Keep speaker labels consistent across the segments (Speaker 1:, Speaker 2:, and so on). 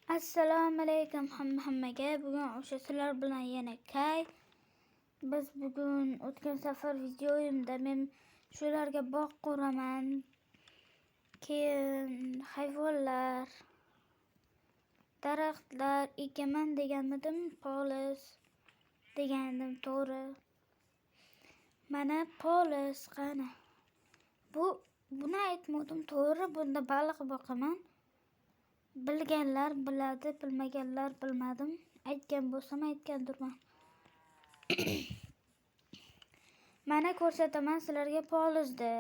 Speaker 1: Assalomu alaykum hammaga. Bugun o'sha sizlar bilan yana Kay. Biz bugun o'tgan safar videoyimda men shularga bog' quraman. Keyin hayvonlar, daraxtlar ekaman deganmidim, polis degandim, to'g'ri. Mana polis qani. Buni aytmadim, to'g'ri. Bunda baliq boqaman. Bilganlar biladi, bilmaganlar bilmadim. Aytgan bo'lsam aytgandirman. Mana ko'rsataman sizlarga polisni.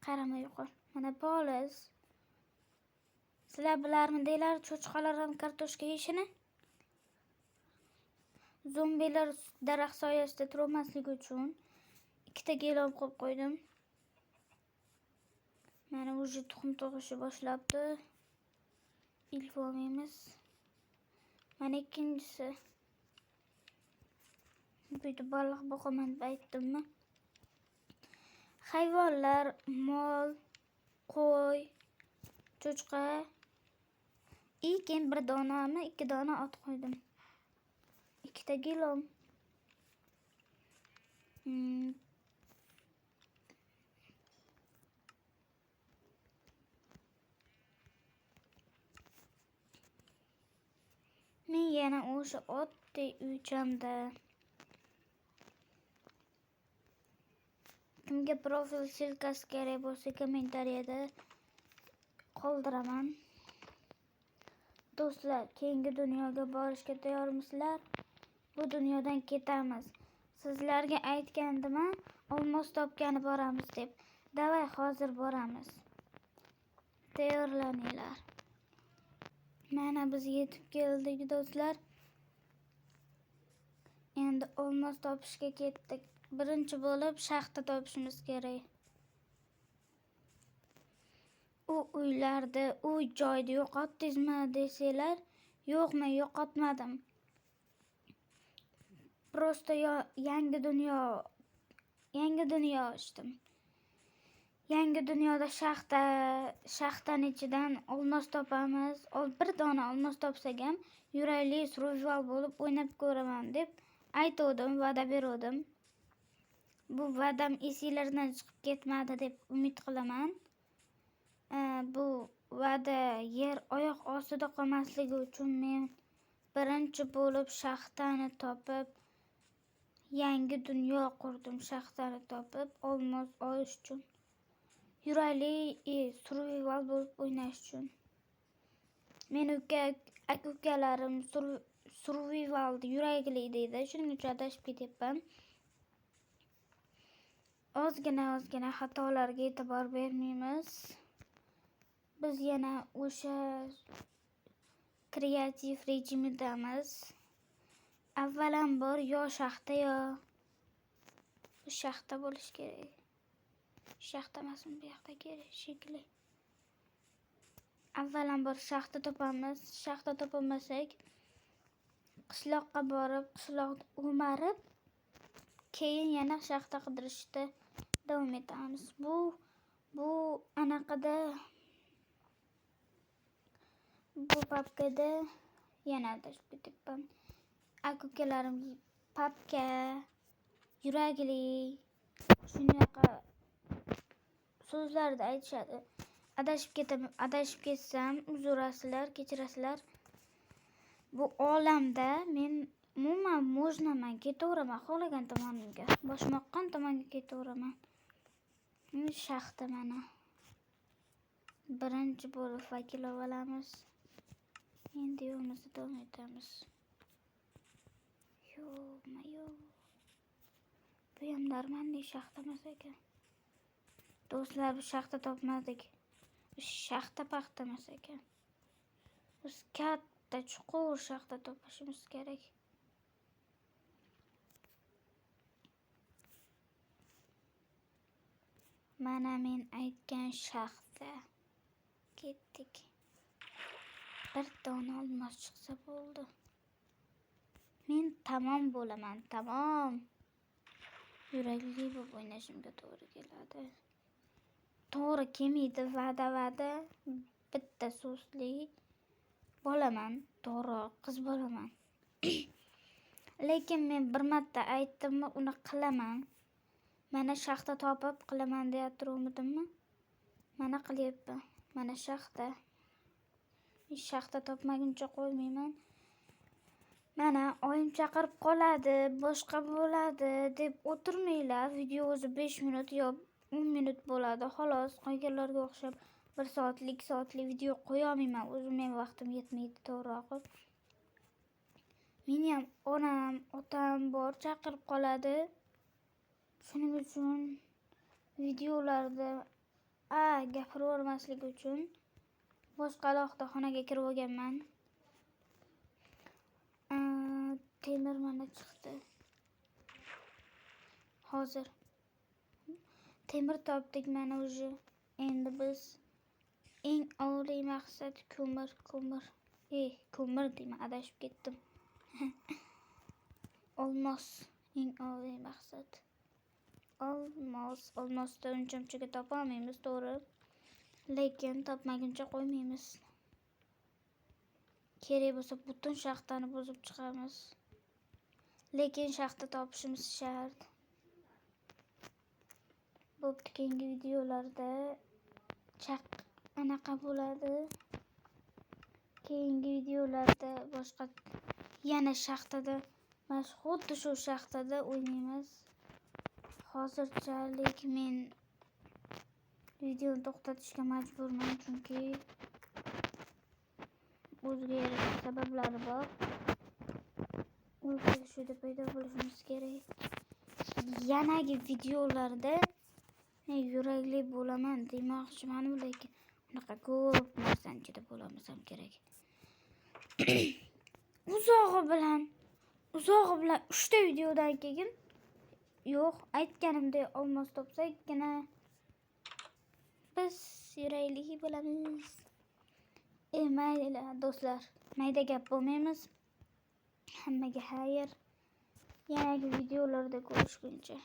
Speaker 1: Qarama yuqor. Mana polis. Sizlar bilarmidinglar cho'chqalar ham kartoshka yeyishini? Zombilar daraxt soyasida turmasligi uchun ikkita gilam qo'yib qo'ydim. Mana уже tuxum tug'ishni boshlabdi. İlk olmayimiz. Mana ikkinchisi. Bu yerda baliq boqaman deb aytdimmi? Hayvonlar, mol, qo'y, cho'chqa. Keyin bir donami, ikki dona ot qo'ydim. Ikkita gilom. Men yana o'sha otdek uychamda. Kimga profil silkasi kerak bo'lsa kommentariyada qoldiraman. Do'stlar, keyingi dunyoga borishga tayyormisizlar? Bu dunyodan ketamiz. Sizlarga aytgandim, olmos topgani boramiz deb. Davay, hozir boramiz. Tayyorlaninglar. Mana biz yetib keldik, do'stlar. Endi olmos topishga ketdik. Birinchi bo'lib shaxta topishimiz kerak. U uylarda, u joyda yo'qotdingizmi desanglar, yo'q, men yo'qotmadim. Prosta yangi dunyo ochdim. Yangi dunyoda shaxtaning ichidan olmos topamiz. Bir dona olmos topsak ham yuraylik, survival bo'lib o'ynab ko'raman deb aytdim, va'da berdim. Bu va'dam esinglardan chiqib ketmadi deb umid qilaman. Bu va'da yer oyoq ostida qolmasligi uchun men birinchi bo'lib shaxtani topib, yangi dunyo qurdim. Shaxtani topib, olmos olish uchun. Yuraylik, survival bo'lib o'ynash uchun. Men ukalarim survivalni yuragli deydi. Shuning uchun adashib ketyapman. Ozgina xatolarga e'tibor bermaymiz. Biz yana o'sha kreativ rejimidamiz. Avvalambor yo shaxta yo shaxta bo'lish kerak. Shaxta emasmi bu yoqda kerak shekilli. Avvalambor shaxta topamiz. Shaxta topolmasak qishloqqa borib, qishloqni o'marib, keyin yana shaxta qidirishda davom etamiz. Bu anaqada bu papkada yana adashib ketyapman. Ukalarim papka, yuragli shunaqa so'zlarni aytishadi. Adashib ketsam uzurasizlar, kechirasizlar. Bu olamda men umuman mo'jnaman, ketaveraman xohlagan tomonimga. Boshmoqqan tomonga ketaveraman. Shaxta mana. Birinchi bo'lib vakil olamiz. Endi yo'limizni davom etamiz. Yo'q. Bu ham normalniy shaxta emas ekan. Do'stlar, bu shaxta topmadik. Shaxta paxta emas ekan. Biz katta chuqur shaxta topishimiz kerak. Mana men aytgan shaxta. Ketdik. Bir dona olmos chiqsa bo'ldi. Men tamom bo'laman, tamom. Yuragli bo'lib o'ynashimga to'g'ri keladi. To'g'ri kelmaydi va'da. Bitta so'zli bolaman, to'g'ri, qiz bolaman. Lekin men bir marta aytdimmi, uni qilaman. Mana shaxta topib qilaman deya turuvmidimmi? Mana qilyapman. Mana shaxta. Shaxta topmaguncha qo'ymayman. Mana oyim chaqirib qoladi, boshqa bo'ladi deb o'tirmanglar. Video o'zi 5 minut yo 10 minut bo'ladi. Xolos, qolganlarga o'xshab 1 soatlik, 2 soatlik video qo'ya olmayman. O'zim ham vaqtim yetmaydi, to'g'ri. Meni ham onam, otam bor, chaqirib qoladi. Shuning uchun videolarda gapirib o'rmaslik uchun boshqa alohida xonaga kirib olganman. Temir mana chiqdi. Hozir temir topdik mana уже. Endi biz eng oliy maqsad ko'mir. Ko'mir deyman, adashib ketdim. Olmos eng oliy maqsad. Olmosda uncha-munchaga topa olmaymiz, to'g'ri. Lekin topmaguncha qo'ymaymiz. Kerak bo'lsa butun shaxtani buzib chiqamiz. Lekin shaxta topishimiz shart. Bo'pti, keyingi videolarda anaqa bo'ladi. Keyingi videolarda boshqa yana shaxtada, mana xuddi shu shaxtada o'ynaymiz. Hozirchalik men videoni to'xtatishga majburman, chunki o'ziga yarasha sabablari bor. Uyquga shuda paydo bo'lishimiz kerak. Yanagi videolarda yurakli bo'laman demoqchiman, lekin unaqa ko'p narsani ichida bo'lmasam kerak. Uzog'i bilan 3 ta videodan keyin yo'q, aytganimdek olmos topsakgina biz yuraylik bo'lamiz. Mayli do'stlar, mayda gap bo'lmaymiz. Hammaga xayr. Yangi videolarda ko'rishguncha.